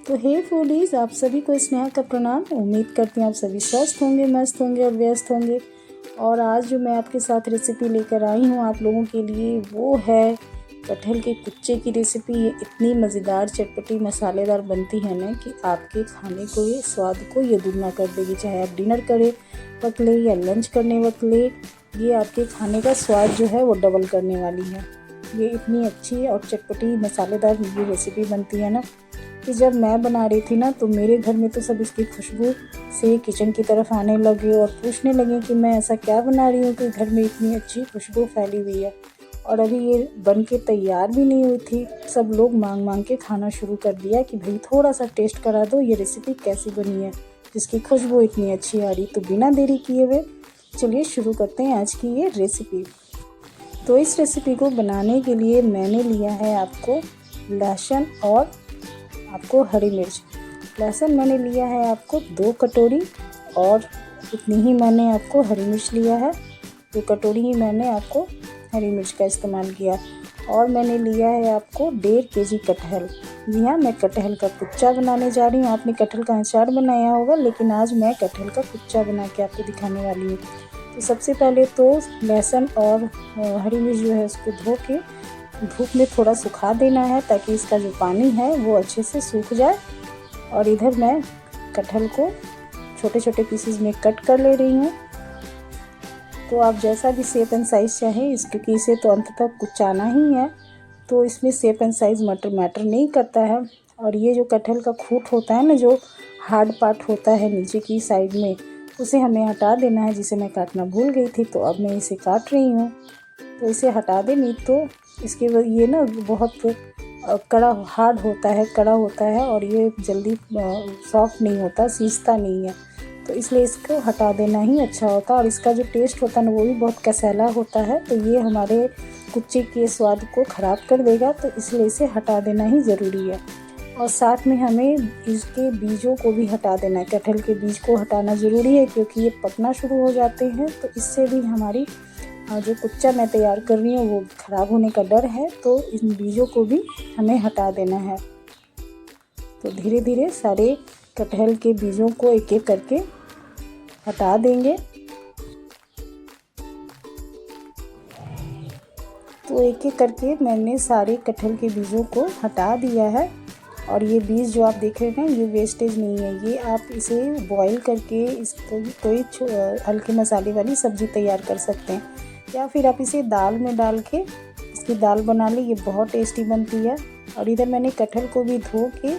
तो हे फूडीज़, आप सभी को स्नेहा का प्रणाम। उम्मीद करती हूँ आप सभी स्वस्थ होंगे, मस्त होंगे और व्यस्त होंगे। और आज जो मैं आपके साथ रेसिपी लेकर आई हूँ आप लोगों के लिए, वो है कटहल के कुच्चे की रेसिपी। ये इतनी मज़ेदार, चटपटी, मसालेदार बनती है ना कि आपके खाने को, ये स्वाद को ये दुगना कर देगी। चाहे आप डिनर करें वक्त ले या लंच करने वक्त ले, ये आपके खाने का स्वाद जो है वो डबल करने वाली है। ये इतनी अच्छी और चटपटी मसालेदार ये रेसिपी बनती है ना कि जब मैं बना रही थी ना तो मेरे घर में तो सब इसकी खुशबू से किचन की तरफ आने लगे और पूछने लगे कि मैं ऐसा क्या बना रही हूँ कि घर में इतनी अच्छी खुशबू फैली हुई है। और अभी ये बन के तैयार भी नहीं हुई थी, सब लोग मांग मांग के खाना शुरू कर दिया कि भाई थोड़ा सा टेस्ट करा दो, ये रेसिपी कैसी बनी है जिसकी खुशबू इतनी अच्छी आ रही। तो बिना देरी किए हुए चलिए शुरू करते हैं आज की ये रेसिपी। तो इस रेसिपी को बनाने के लिए मैंने लिया है आपको लहसुन और आपको हरी मिर्च। लहसुन मैंने लिया है आपको 2 कटोरी और इतनी ही मैंने आपको हरी मिर्च लिया है, 2 कटोरी ही मैंने आपको हरी मिर्च का इस्तेमाल किया। और मैंने लिया है आपको 1.5 केजी कटहल। जी हाँ, मैं कटहल का कुच्चा बनाने जा रही हूँ। आपने कटहल का अचार बनाया होगा, लेकिन आज मैं कटहल का कुच्चा बना के आपको दिखाने वाली हूँ। तो सबसे पहले तो लहसुन और हरी मिर्च जो है उसको धो के धूप में थोड़ा सुखा देना है ताकि इसका जो पानी है वो अच्छे से सूख जाए। और इधर मैं कटहल को छोटे छोटे पीसेस में कट कर ले रही हूँ। तो आप जैसा भी शेप एंड साइज़ चाहें, क्योंकि इसे तो अंत तक कुचाना ही है, तो इसमें शेप एंड साइज़ मैटर नहीं करता है। और ये जो कटहल का खूंट होता है ना, जो हार्ड पार्ट होता है नीचे की साइड में, उसे हमें हटा देना है, जिसे मैं काटना भूल गई थी। तो अब मैं इसे काट रही हूँ। तो इसे हटा दें, नहीं तो इसके ये ना बहुत कड़ा हार्ड होता है, कड़ा होता है और ये जल्दी सॉफ्ट नहीं होता, सीजता नहीं है। तो इसलिए इसको हटा देना ही अच्छा होता है। और इसका जो टेस्ट होता है ना वो भी बहुत कसैला होता है, तो ये हमारे कुच्चे के स्वाद को ख़राब कर देगा। तो इसलिए इसे हटा देना ही ज़रूरी है। और साथ में हमें इसके बीजों को भी हटा देना है। कटहल के बीज को हटाना ज़रूरी है क्योंकि ये पकना शुरू हो जाते हैं, तो इससे भी हमारी जो कुच्चा मैं तैयार कर रही हूँ वो ख़राब होने का डर है। तो इन बीजों को भी हमें हटा देना है। तो धीरे धीरे सारे कटहल के बीजों को एक एक करके हटा देंगे। तो एक एक करके मैंने सारे कटहल के बीजों को हटा दिया है। और ये बीज जो आप देख रहे हैं ये वेस्टेज नहीं है, ये आप इसे बॉईल करके इसको कोई हल्के मसाले वाली सब्ज़ी तैयार कर सकते हैं, या फिर आप इसे दाल में डाल के इसकी दाल बना लें, ये बहुत टेस्टी बनती है। और इधर मैंने कटहल को भी धो के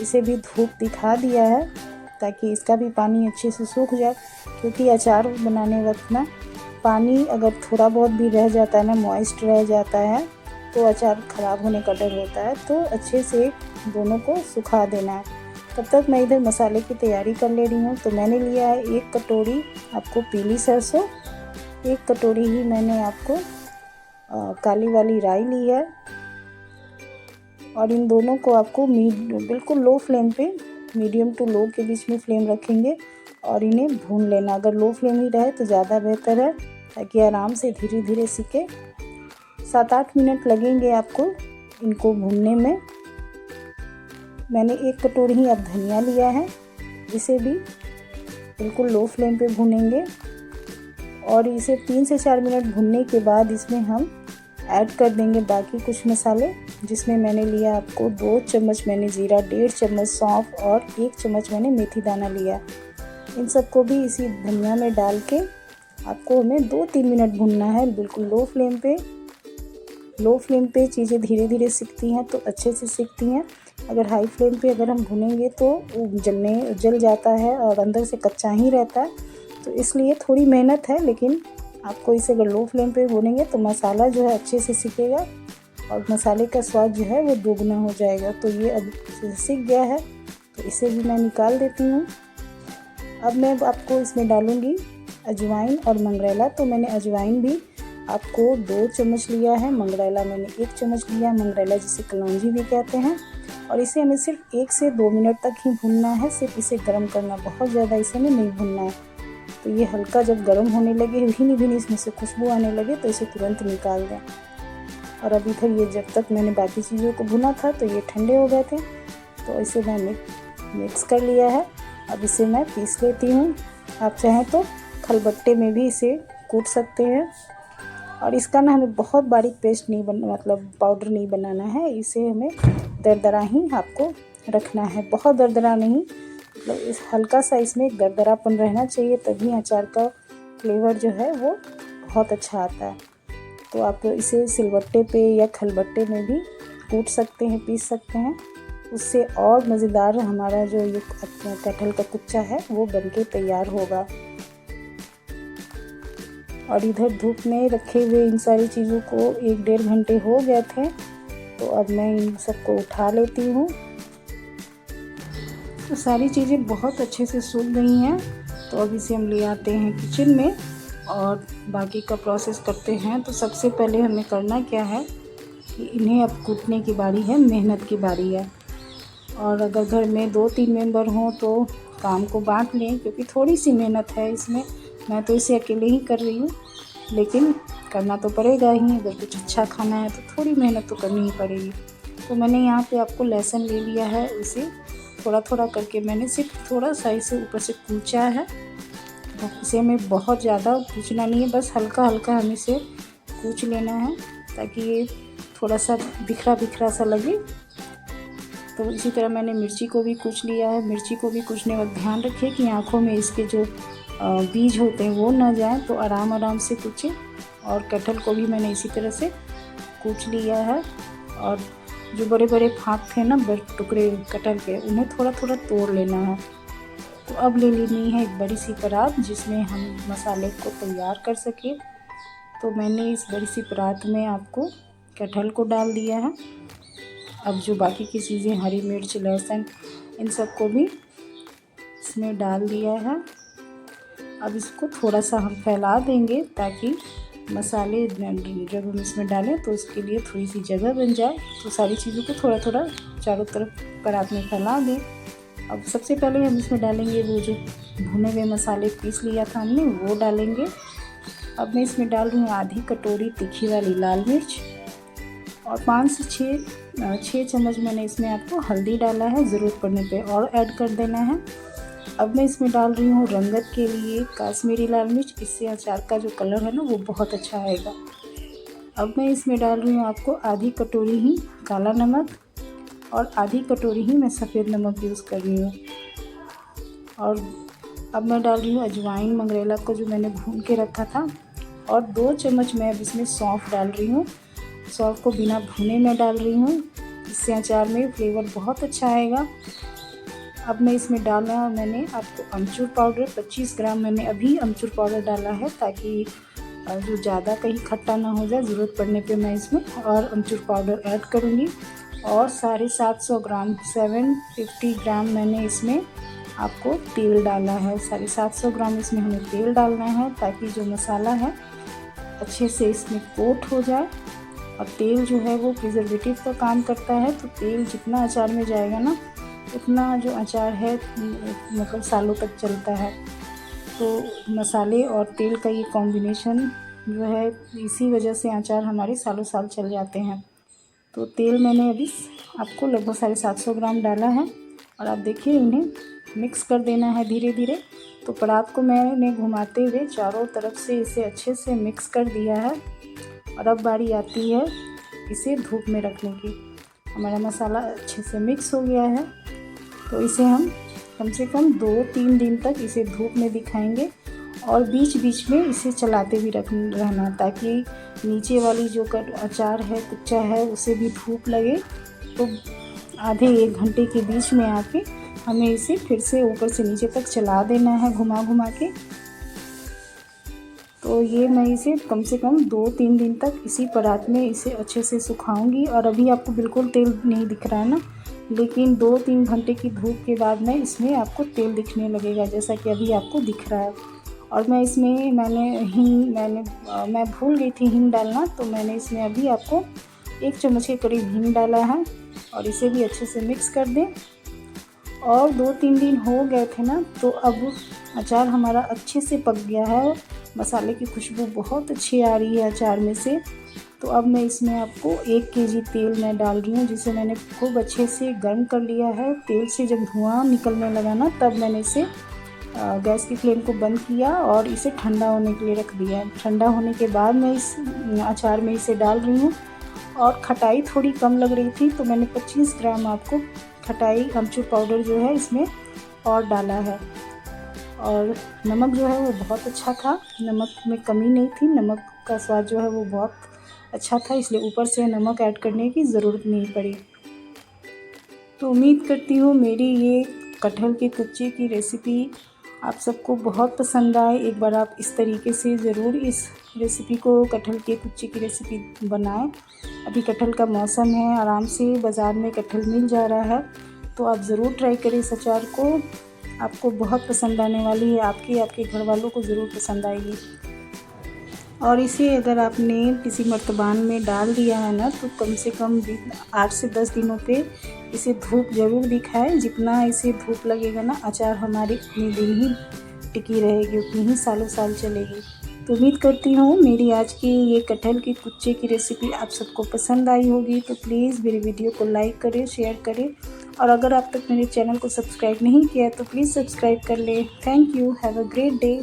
इसे भी धूप दिखा दिया है ताकि इसका भी पानी अच्छे से सूख जाए। क्योंकि अचार बनाने वक्त ना पानी अगर थोड़ा बहुत भी रह जाता है ना, मॉइस्ट रह जाता है, तो अचार ख़राब होने का डर होता है। तो अच्छे से दोनों को सुखा देना है। तब तक मैं इधर मसाले की तैयारी कर ले रही हूँ। तो मैंने लिया है 1 कटोरी आपको पीली सरसों, 1 कटोरी ही मैंने आपको काली वाली राई ली है। और इन दोनों को आपको बिल्कुल लो फ्लेम पे, मीडियम टू लो के बीच में फ्लेम रखेंगे और इन्हें भून लेना। अगर लो फ्लेम ही रहे तो ज़्यादा बेहतर है ताकि आराम से धीरे धीरे सीखे। 7-8 मिनट लगेंगे आपको इनको भूनने में। मैंने 1 कटोरी ही अब धनिया लिया है, जिसे भी बिल्कुल लो फ्लेम पे भूनेंगे। और इसे 3 से 4 मिनट भूनने के बाद इसमें हम ऐड कर देंगे बाकी कुछ मसाले, जिसमें मैंने लिया आपको 2 चम्मच मैंने जीरा, 1.5 चम्मच सौंफ और 1 चम्मच मैंने मेथी दाना लिया। इन सबको भी इसी धनिया में डाल के आपको हमें 2-3 मिनट भूनना है, बिल्कुल लो फ्लेम पे। लो फ्लेम पे चीज़ें धीरे धीरे सीखती हैं तो अच्छे से सीखती हैं। अगर हाई फ्लेम पे अगर हम भुनेंगे तो जल जाता है और अंदर से कच्चा ही रहता है। तो इसलिए थोड़ी मेहनत है, लेकिन आपको इसे अगर लो फ्लेम पे भुनेंगे तो मसाला जो है अच्छे से सीखेगा और मसाले का स्वाद जो है वो दोगुना हो जाएगा। तो ये अब सीख गया है, तो इसे भी मैं निकाल देती हूँ। अब मैं आपको इसमें डालूँगी अजवाइन और मंगरेला। तो मैंने अजवाइन भी आपको 2 चम्मच लिया है, मंगरेला मैंने 1 चम्मच लिया, मंगरेला जिसे कलौंजी भी कहते हैं। और इसे हमें सिर्फ 1 से 2 मिनट तक ही भूनना है, सिर्फ इसे गर्म करना, बहुत ज़्यादा इसे हमें नहीं भूनना है। तो ये हल्का जब गर्म होने लगे, भीनी भीनी इसमें से खुशबू आने लगे, तो इसे तुरंत निकाल दें। और अभी इधर ये जब तक मैंने बाकी चीज़ों को भुना था तो ये ठंडे हो गए थे। तो इसे मैंने मिक्स कर लिया है। अब इसे मैं पीस लेती हूँ। आप चाहें तो खलबट्टे में भी इसे कूट सकते हैं। और इसका ना हमें बहुत बारीक पेस्ट नहीं मतलब पाउडर नहीं बनाना है। इसे हमें दरदरा ही आपको रखना है, बहुत दरदरा नहीं, मतलब इस हल्का सा इसमें दरदरापन रहना चाहिए, तभी अचार का फ्लेवर जो है वो बहुत अच्छा आता है। तो आप इसे सिलबट्टे पे या खलबट्टे में भी कूट सकते हैं, पीस सकते हैं। उससे और मज़ेदार हमारा जो ये कटहल का कुच्चा है वो बनके तैयार होगा। और इधर धूप में रखे हुए इन सारी चीज़ों को 1-1.5 घंटे हो गए थे, तो अब मैं इन सबको उठा लेती हूँ। तो सारी चीज़ें बहुत अच्छे से सूख गई हैं। तो अब इसे हम ले आते हैं किचन में और बाकी का प्रोसेस करते हैं। तो सबसे पहले हमें करना क्या है कि इन्हें अब कूटने की बारी है, मेहनत की बारी है। और अगर घर में 2-3 मेंबर हों तो काम को बांट लें, क्योंकि थोड़ी सी मेहनत है इसमें। मैं तो इसे अकेले ही कर रही हूँ, लेकिन करना तो पड़ेगा ही। अगर कुछ अच्छा खाना है तो थोड़ी मेहनत तो करनी ही पड़ेगी। तो मैंने यहाँ पे आपको लहसुन ले लिया है, इसे थोड़ा थोड़ा करके मैंने सिर्फ थोड़ा सा इसे ऊपर से कूचा है। इसे हमें बहुत ज़्यादा कूचना नहीं है, बस हल्का हल्का हमें इसे कूच लेना है ताकि ये थोड़ा सा बिखरा बिखरा सा लगे। तो इसी तरह मैंने मिर्ची को भी कूच लिया है। मिर्ची को भी कूचने वक्त ध्यान रखिए कि आँखों में इसके जो बीज होते हैं वो ना जाएं, तो आराम आराम से कूचें। और कटहल को भी मैंने इसी तरह से कूच लिया है। और जो बड़े बड़े फाँक थे ना टुकड़े कटहल के, उन्हें थोड़ा थोड़ा तोड़ लेना है। तो अब ले लेनी है एक बड़ी सी परात जिसमें हम मसाले को तैयार कर सकें। तो मैंने इस बड़ी सी परात में आपको कटहल को डाल दिया है। अब जो बाकी की चीज़ें, हरी मिर्च, लहसुन, इन सबको भी इसमें डाल दिया है। अब इसको थोड़ा सा हम फैला देंगे ताकि मसाले जब हम इसमें डालें तो उसके लिए थोड़ी सी जगह बन जाए। तो सारी चीज़ों को थोड़ा थोड़ा चारों तरफ परात में फैला दें। अब सबसे पहले हम इसमें डालेंगे वो जो भुने हुए मसाले पीस लिया था हमने, वो डालेंगे। अब मैं इसमें डाल रही हूँ आधी कटोरी तीखी वाली लाल मिर्च और 5 से 6 चम्मच मैंने इसमें आपको हल्दी डाला है। ज़रूरत पड़ने पे और ऐड कर देना है। अब मैं इसमें डाल रही हूँ रंगत के लिए काश्मीरी लाल मिर्च। इससे अचार का जो कलर है ना वो बहुत अच्छा आएगा। अब मैं इसमें डाल रही हूँ आपको आधी कटोरी ही काला नमक और आधी कटोरी ही मैं सफ़ेद नमक यूज़ कर रही हूँ। और अब मैं डाल रही हूँ अजवाइन मंगरेला को जो मैंने भून के रखा था। और 2 चम्मच मैं अब इसमें सौंफ डाल रही हूँ। सौंफ को बिना भुने में डाल रही हूँ, इससे अचार में फ्लेवर बहुत अच्छा आएगा। अब मैं इसमें डाला मैंने आपको अमचूर पाउडर 25 ग्राम मैंने अभी अमचूर पाउडर डाला है, ताकि जो ज़्यादा कहीं खट्टा ना हो जाए। ज़रूरत पड़ने पे मैं इसमें और अमचूर पाउडर ऐड करूँगी। और 750 ग्राम 750 ग्राम मैंने इसमें आपको तेल डाला है। 750 ग्राम इसमें हमें तेल डालना है ताकि जो मसाला है अच्छे से इसमें कोट हो जाए। और तेल जो है वो प्रिजर्वेटिव का काम करता है, तो तेल जितना अचार में जाएगा ना उतना जो अचार है मतलब सालों तक चलता है। तो मसाले और तेल का ये कॉम्बिनेशन जो है, इसी वजह से अचार हमारे सालों साल चल जाते हैं। तो तेल मैंने अभी आपको लगभग 750 ग्राम डाला है। और आप देखिए इन्हें मिक्स कर देना है धीरे धीरे। तो परात को मैंने घुमाते हुए चारों तरफ से इसे अच्छे से मिक्स कर दिया है। और अब बारी आती है इसे धूप में रखने की। हमारा मसाला अच्छे से मिक्स हो गया है, तो इसे हम कम से कम 2-3 दिन तक इसे धूप में दिखाएंगे। और बीच बीच में इसे चलाते भी रहना, ताकि नीचे वाली जो अचार है, कुच्चा है, उसे भी धूप लगे। तो आधे 1 घंटे के बीच में आके हमें इसे फिर से ऊपर से नीचे तक चला देना है घुमा घुमा के। तो ये मैं इसे कम से कम 2-3 दिन तक इसी परात में इसे अच्छे से सुखाऊंगी। और अभी आपको बिल्कुल तेल नहीं दिख रहा है ना, लेकिन 2-3 घंटे की धूप के बाद में इसमें आपको तेल दिखने लगेगा, जैसा कि अभी आपको दिख रहा है। और मैं इसमें मैं भूल गई थी हींग डालना, तो मैंने इसमें अभी आपको 1 चम्मच के करीब हींग डाला है। और इसे भी अच्छे से मिक्स कर दें। और 2-3 दिन हो गए थे ना, तो अब अचार हमारा अच्छे से पक गया है। मसाले की खुशबू बहुत अच्छी आ रही है अचार में से। तो अब मैं इसमें आपको 1 केजी तेल मैं डाल रही हूँ, जिसे मैंने खूब अच्छे से गर्म कर लिया है। तेल से जब धुआं निकलने लगा ना, तब मैंने इसे गैस की फ्लेम को बंद किया और इसे ठंडा होने के लिए रख दिया। ठंडा होने के बाद मैं इस अचार में इसे डाल रही हूँ। और खटाई थोड़ी कम लग रही थी तो मैंने 25 ग्राम आपको खटाई अमचूर पाउडर जो है इसमें और डाला है। और नमक जो है वो बहुत अच्छा था, नमक में कमी नहीं थी, नमक का स्वाद जो है वो बहुत अच्छा था, इसलिए ऊपर से नमक ऐड करने की ज़रूरत नहीं पड़ी। तो उम्मीद करती हूँ मेरी ये कटहल के कुच्चे की रेसिपी आप सबको बहुत पसंद आए। एक बार आप इस तरीके से ज़रूर इस रेसिपी को, कटहल के कुच्चे की रेसिपी बनाएं। अभी कटहल का मौसम है, आराम से बाज़ार में कटहल मिल जा रहा है, तो आप ज़रूर ट्राई करें इस अचार को। आपको बहुत पसंद आने वाली है, आपके घर वालों को ज़रूर पसंद आएगी। और इसे अगर आपने किसी मर्तबान में डाल दिया है ना, तो कम से कम 8 से 10 दिनों पे इसे धूप ज़रूर दिखाएं। जितना इसे धूप लगेगा ना, अचार हमारी उतनी दिन ही टिकी रहेगी, उतनी ही सालों साल चलेगी। तो उम्मीद करती हूँ मेरी आज की ये कटहल के कुच्चे की रेसिपी आप सबको पसंद आई होगी। तो प्लीज़ मेरी वीडियो को लाइक करें, शेयर करें, और अगर अब तक मेरे चैनल को सब्सक्राइब नहीं किया है तो प्लीज़ सब्सक्राइब कर लें। Thank you, have a great day.